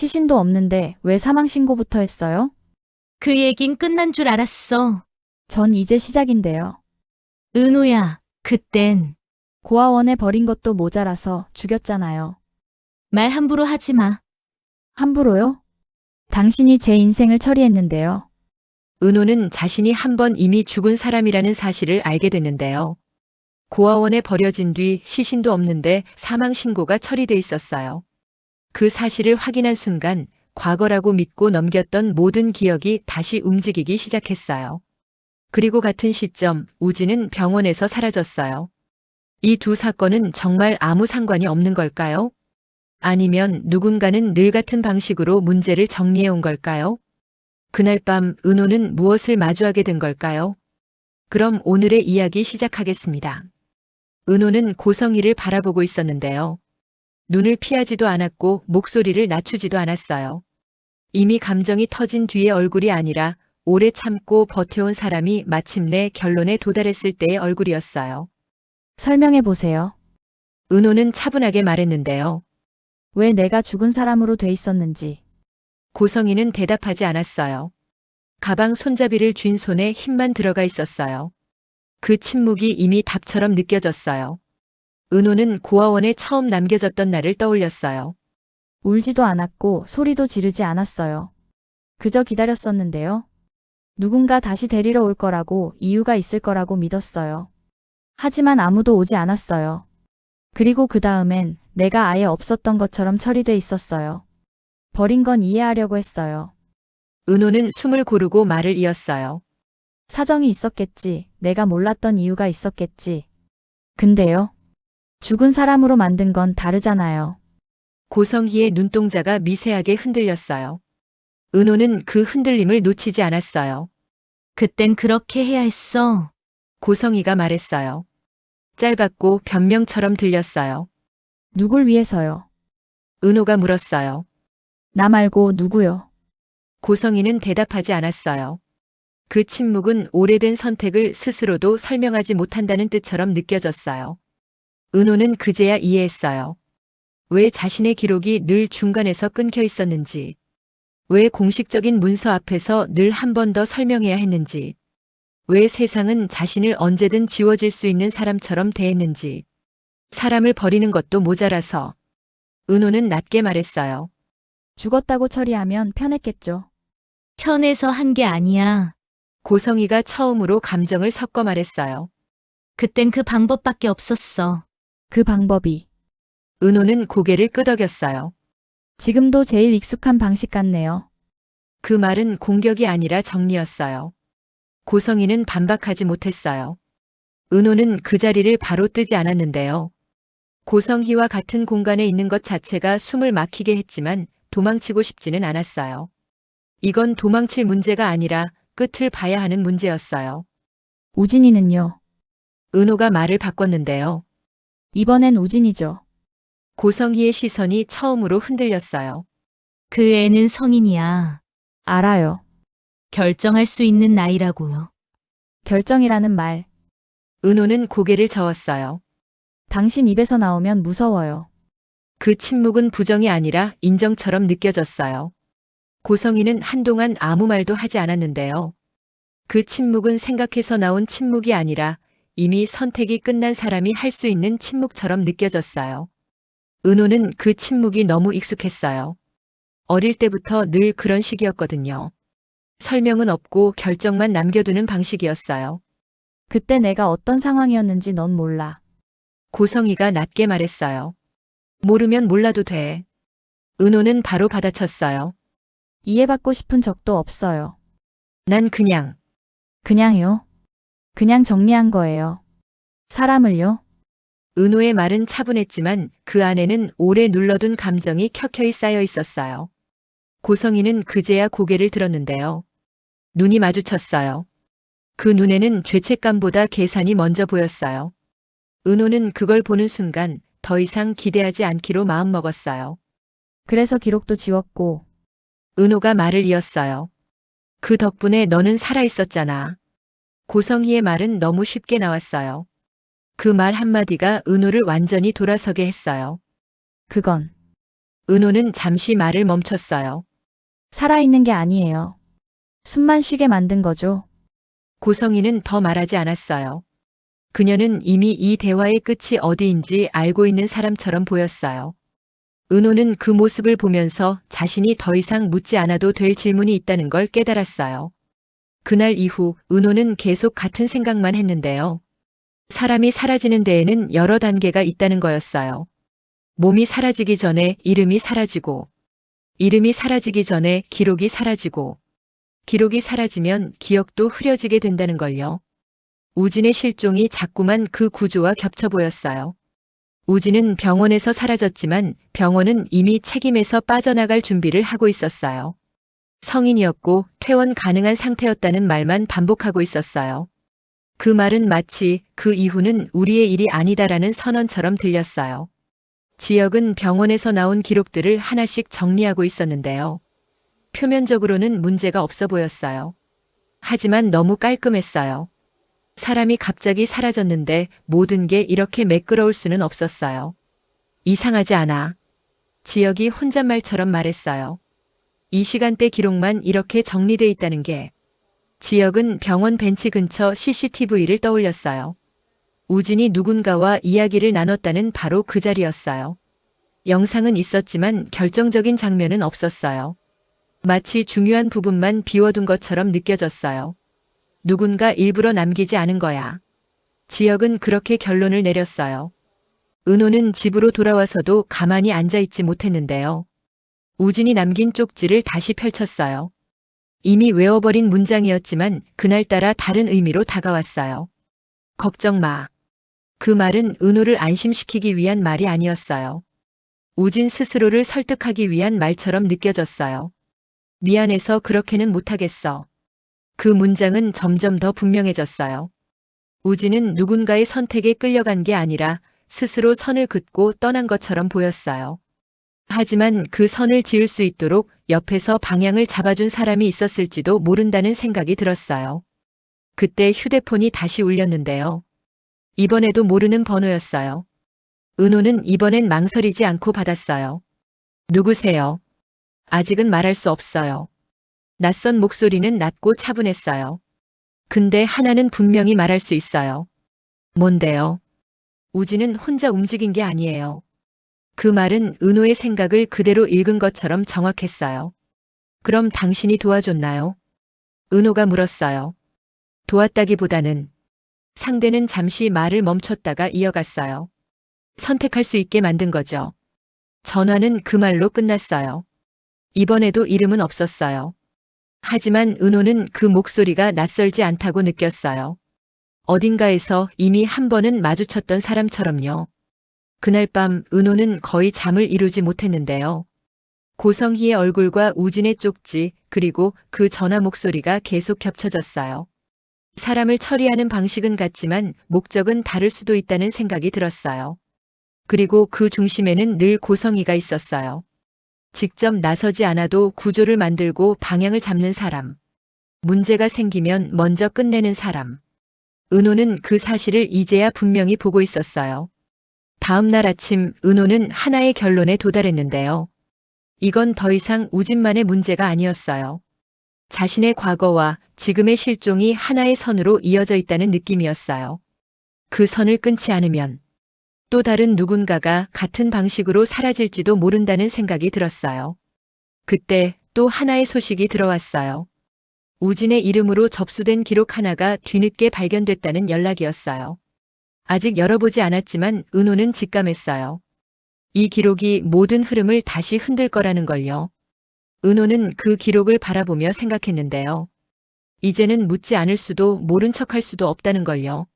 시신도 없는데 왜 사망 신고부터 했어요? 그 얘긴 끝난 줄 알았어. 전 이제 시작인데요. 은호야, 그땐 고아원에 버린 것도 모자라서 죽였잖아요. 말 함부로 하지 마. 함부로요? 당신이 제 인생을 처리했는데요. 은호는 자신이 한 번 이미 죽은 사람이라는 사실을 알게 됐는데요. 고아원에 버려진 뒤 시신도 없는데 사망 신고가 처리돼 있었어요. 그 사실을 확인한 순간 과거라고 믿고 넘겼던 모든 기억이 다시 움직이기 시작했어요. 그리고 같은 시점 우진은 병원에서 사라졌어요. 이 두 사건은 정말 아무 상관이 없는 걸까요? 아니면 누군가는 늘 같은 방식으로 문제를 정리해 온 걸까요? 그날 밤 은호는 무엇을 마주하게 된 걸까요? 그럼 오늘의 이야기 시작하겠습니다. 은호는 고성희를 바라보고 있었는데요. 눈을 피하지도 않았고 목소리를 낮추지도 않았어요. 이미 감정이 터진 뒤의 얼굴이 아니라 오래 참고 버텨온 사람이 마침내 결론에 도달했을 때의 얼굴이었어요. 설명해 보세요. 은호는 차분하게 말했는데요. 왜 내가 죽은 사람으로 돼 있었는지. 고성희는 대답하지 않았어요. 가방 손잡이를 쥔 손에 힘만 들어가 있었어요. 그 침묵이 이미 답처럼 느껴졌어요. 은호는 고아원에 처음 남겨졌던 날을 떠올렸어요. 울지도 않았고 소리도 지르지 않았어요. 그저 기다렸었는데요. 누군가 다시 데리러 올 거라고 이유가 있을 거라고 믿었어요. 하지만 아무도 오지 않았어요. 그리고 그 다음엔 내가 아예 없었던 것처럼 처리돼 있었어요. 버린 건 이해하려고 했어요. 은호는 숨을 고르고 말을 이었어요. 사정이 있었겠지. 내가 몰랐던 이유가 있었겠지. 근데요. 죽은 사람으로 만든 건 다르잖아요. 고성희의 눈동자가 미세하게 흔들렸어요. 은호는 그 흔들림을 놓치지 않았어요. 그땐 그렇게 해야 했어. 고성희가 말했어요. 짧았고 변명처럼 들렸어요. 누굴 위해서요? 은호가 물었어요. 나 말고 누구요? 고성희는 대답하지 않았어요. 그 침묵은 오래된 선택을 스스로도 설명하지 못한다는 뜻처럼 느껴졌어요. 은호는 그제야 이해했어요. 왜 자신의 기록이 늘 중간에서 끊겨 있었는지, 왜 공식적인 문서 앞에서 늘 한 번 더 설명해야 했는지, 왜 세상은 자신을 언제든 지워질 수 있는 사람처럼 대했는지, 사람을 버리는 것도 모자라서. 은호는 낮게 말했어요. 죽었다고 처리하면 편했겠죠. 편해서 한 게 아니야. 고성희가 처음으로 감정을 섞어 말했어요. 그땐 그 방법밖에 없었어. 그 방법이 은호는 고개를 끄덕였어요. 지금도 제일 익숙한 방식 같네요. 그 말은 공격이 아니라 정리였어요. 고성희는 반박하지 못했어요. 은호는 그 자리를 바로 뜨지 않았는데요. 고성희와 같은 공간에 있는 것 자체가 숨을 막히게 했지만 도망치고 싶지는 않았어요. 이건 도망칠 문제가 아니라 끝을 봐야 하는 문제였어요. 우진이는요? 은호가 말을 바꿨는데요. 이번엔 우진이죠. 고성희의 시선이 처음으로 흔들렸어요. 그 애는 성인이야. 알아요. 결정할 수 있는 나이라고요. 결정이라는 말. 은호는 고개를 저었어요. 당신 입에서 나오면 무서워요. 그 침묵은 부정이 아니라 인정처럼 느껴졌어요. 고성희는 한동안 아무 말도 하지 않았는데요. 그 침묵은 생각해서 나온 침묵이 아니라 이미 선택이 끝난 사람이 할 수 있는 침묵처럼 느껴졌어요. 은호는 그 침묵이 너무 익숙했어요. 어릴 때부터 늘 그런 식이었거든요. 설명은 없고 결정만 남겨두는 방식이었어요. 그때 내가 어떤 상황이었는지 넌 몰라. 고성희가 낮게 말했어요. 모르면 몰라도 돼. 은호는 바로 받아쳤어요. 이해받고 싶은 적도 없어요. 난 그냥요. 그냥 정리한 거예요. 사람을요? 은호의 말은 차분했지만 그 안에는 오래 눌러둔 감정이 켜켜이 쌓여 있었어요. 고성희는 그제야 고개를 들었는데요. 눈이 마주쳤어요. 그 눈에는 죄책감보다 계산이 먼저 보였어요. 은호는 그걸 보는 순간 더 이상 기대하지 않기로 마음먹었어요. 그래서 기록도 지웠고, 은호가 말을 이었어요. 그 덕분에 너는 살아있었잖아. 고성희의 말은 너무 쉽게 나왔어요. 그 말 한마디가 은호를 완전히 돌아서게 했어요. 그건 은호는 잠시 말을 멈췄어요. 살아있는 게 아니에요. 숨만 쉬게 만든 거죠. 고성이는 더 말하지 않았어요. 그녀는 이미 이 대화의 끝이 어디인지 알고 있는 사람처럼 보였어요. 은호는 그 모습을 보면서 자신이 더 이상 묻지 않아도 될 질문이 있다는 걸 깨달았어요. 그날 이후 은호는 계속 같은 생각만 했는데요. 사람이 사라지는 데에는 여러 단계가 있다는 거였어요. 몸이 사라지기 전에 이름이 사라지고, 이름이 사라지기 전에 기록이 사라지고, 기록이 사라지면 기억도 흐려지게 된다는 걸요. 우진의 실종이 자꾸만 그 구조와 겹쳐 보였어요. 우진은 병원에서 사라졌지만 병원은 이미 책임에서 빠져나갈 준비를 하고 있었어요. 성인이었고 퇴원 가능한 상태였다는 말만 반복하고 있었어요. 그 말은 마치 그 이후는 우리의 일이 아니다라는 선언처럼 들렸어요. 지역은 병원에서 나온 기록들을 하나씩 정리하고 있었는데요. 표면적으로는 문제가 없어 보였어요. 하지만 너무 깔끔했어요. 사람이 갑자기 사라졌는데 모든 게 이렇게 매끄러울 수는 없었어요. 이상하지 않아. 지역이 혼잣말처럼 말했어요. 이 시간대 기록만 이렇게 정리돼 있다는 게. 지역은 병원 벤치 근처 CCTV를 떠올렸어요. 우진이 누군가와 이야기를 나눴다는 바로 그 자리였어요. 영상은 있었지만 결정적인 장면은 없었어요. 마치 중요한 부분만 비워둔 것처럼 느껴졌어요. 누군가 일부러 남기지 않은 거야. 지역은 그렇게 결론을 내렸어요. 은호는 집으로 돌아와서도 가만히 앉아있지 못했는데요. 우진이 남긴 쪽지를 다시 펼쳤어요. 이미 외워버린 문장이었지만 그날따라 다른 의미로 다가왔어요. 걱정 마. 그 말은 은호를 안심시키기 위한 말이 아니었어요. 우진 스스로를 설득하기 위한 말처럼 느껴졌어요. 미안해서 그렇게는 못하겠어. 그 문장은 점점 더 분명해졌어요. 우진은 누군가의 선택에 끌려간 게 아니라 스스로 선을 긋고 떠난 것처럼 보였어요. 하지만 그 선을 지을 수 있도록 옆에서 방향을 잡아준 사람이 있었을지도 모른다는 생각이 들었어요. 그때 휴대폰이 다시 울렸는데요. 이번에도 모르는 번호였어요. 은호는 이번엔 망설이지 않고 받았어요. 누구세요? 아직은 말할 수 없어요. 낯선 목소리는 낮고 차분했어요. 근데 하나는 분명히 말할 수 있어요. 뭔데요? 우진은 혼자 움직인 게 아니에요. 그 말은 은호의 생각을 그대로 읽은 것처럼 정확했어요. 그럼 당신이 도와줬나요? 은호가 물었어요. 도왔다기보다는 상대는 잠시 말을 멈췄다가 이어갔어요. 선택할 수 있게 만든 거죠. 전화는 그 말로 끝났어요. 이번에도 이름은 없었어요. 하지만 은호는 그 목소리가 낯설지 않다고 느꼈어요. 어딘가에서 이미 한 번은 마주쳤던 사람처럼요. 그날 밤 은호는 거의 잠을 이루지 못했는데요. 고성희의 얼굴과 우진의 쪽지 그리고 그 전화 목소리가 계속 겹쳐졌어요. 사람을 처리하는 방식은 같지만 목적은 다를 수도 있다는 생각이 들었어요. 그리고 그 중심에는 늘 고성희가 있었어요. 직접 나서지 않아도 구조를 만들고 방향을 잡는 사람. 문제가 생기면 먼저 끝내는 사람. 은호는 그 사실을 이제야 분명히 보고 있었어요. 다음 날 아침 은호는 하나의 결론에 도달했는데요. 이건 더 이상 우진만의 문제가 아니었어요. 자신의 과거와 지금의 실종이 하나의 선으로 이어져 있다는 느낌이었어요. 그 선을 끊지 않으면 또 다른 누군가가 같은 방식으로 사라질지도 모른다는 생각이 들었어요. 그때 또 하나의 소식이 들어왔어요. 우진의 이름으로 접수된 기록 하나가 뒤늦게 발견됐다는 연락이었어요. 아직 열어보지 않았지만 은호는 직감했어요. 이 기록이 모든 흐름을 다시 흔들 거라는 걸요. 은호는 그 기록을 바라보며 생각했는데요. 이제는 묻지 않을 수도 모른 척할 수도 없다는 걸요.